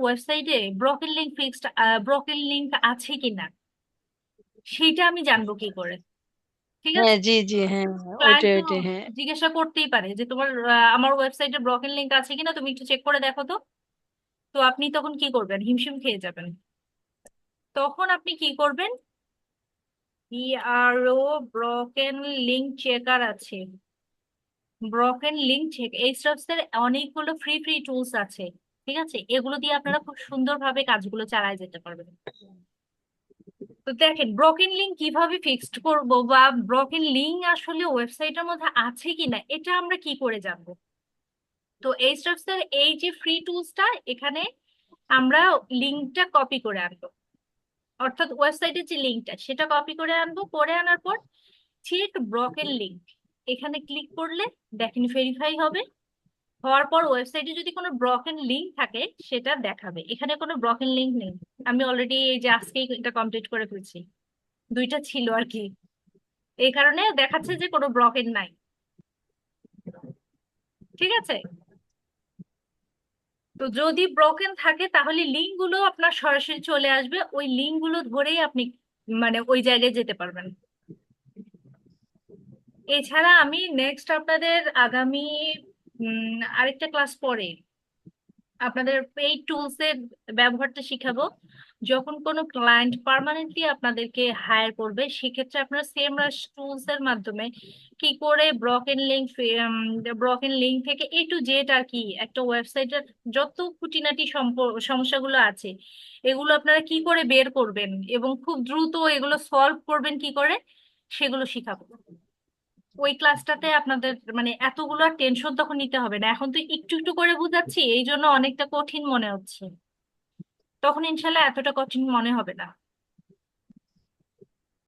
ওয়েবসাইটে broken link আছে কিনা সেইটা আমি জানবো কি করে? ঠিক হ্যাঁ, আছে, জি জি, হ্যাঁ, ক্লায়েন্ট ওইটাই তো ওইটাই, হ্যাঁ। জিজ্ঞাসা করতেই পারে যে তোমার আমার ওয়েবসাইটে ব্রোকেন লিংক আছে কিনা, তুমি একটু চেক করে দেখো তো। তো আপনি তখন কি করবেন? হিমশিম খেয়ে যাবেন। তখন আপনি কি করবেন? বিআরও ব্রোকেন লিংক চেকার আছে, ব্রোকেন লিংক চেক, এই স্টাফসের অনেকগুলো ফ্রি ফ্রি টুলস আছে। ঠিক আছে, এগুলো দিয়ে আপনারা খুব সুন্দরভাবে কাজগুলো চালায় যেতে পারবেন। তো দেখেন, ব্রোকেন লিঙ্ক কিভাবে ফিক্সড করব, বা ব্রোকেন লিঙ্ক আসলে ওয়েবসাইটের মধ্যে আছে কিনা এটা আমরা কি করে জানবো? তো এই স্টাফসের এই যে ফ্রি টুলসটা, এখানে আমরা লিঙ্কটা কপি করে আনবো, অর্থাৎ ওয়েবসাইটের যে লিঙ্কটা সেটা কপি করে আনবো। করে আনার পর চেক ব্রোকেন লিঙ্ক এখানে ক্লিক করলে দেখেন ভেরিফাই হবে। হওয়ার পর ওয়েবসাইটে যদি কোনো ব্রোকেন লিঙ্ক থাকে সেটা দেখাবে। এখানে কোনো ব্রোকেন লিঙ্ক নেই, আমি অলরেডি এই যে আজকেই এটা কমপ্লিট করে ফেলছি, দুইটা ছিল আর কি, এই কারণে দেখাচ্ছে যে কোনো ব্রোকেন নাই। ঠিক আছে, তো যদি ব্রোকেন থাকে তাহলে লিঙ্ক গুলো আপনার সরাসরি চলে আসবে, ওই লিঙ্ক গুলো ধরেই আপনি মানে ওই জায়গায় যেতে পারবেন। এছাড়া আমি নেক্সট আপনাদের আগামী আরেকটা ক্লাস পরে আপনাদের পেইড টুলস এর ব্যবহারটা শিখাবো। যখন কোনো ক্লায়েন্ট পার্মানেন্টলি আপনাদেরকে হায়ার করবে সেক্ষেত্রে আপনারা সেম রাশ টুলস এর মাধ্যমে কি করে ব্রোকেন লিঙ্ক থেকে A to Z আর কি একটা ওয়েবসাইটের যত খুঁটিনাটি সমস্যাগুলো আছে এগুলো আপনারা কি করে বের করবেন এবং খুব দ্রুত এগুলো সলভ করবেন কি করে, সেগুলো শিখাবো। ওই ক্লাসটাতে আপনাদের মানে এতগুলো আর টেনশন তখন নিতে হবে না, এখন তো একটু একটু করে বুঝাচ্ছি এই জন্য অনেকটা কঠিন মনে হচ্ছে, তখন ইনশাল্লাহ এতটা কঠিন মনে হবে না।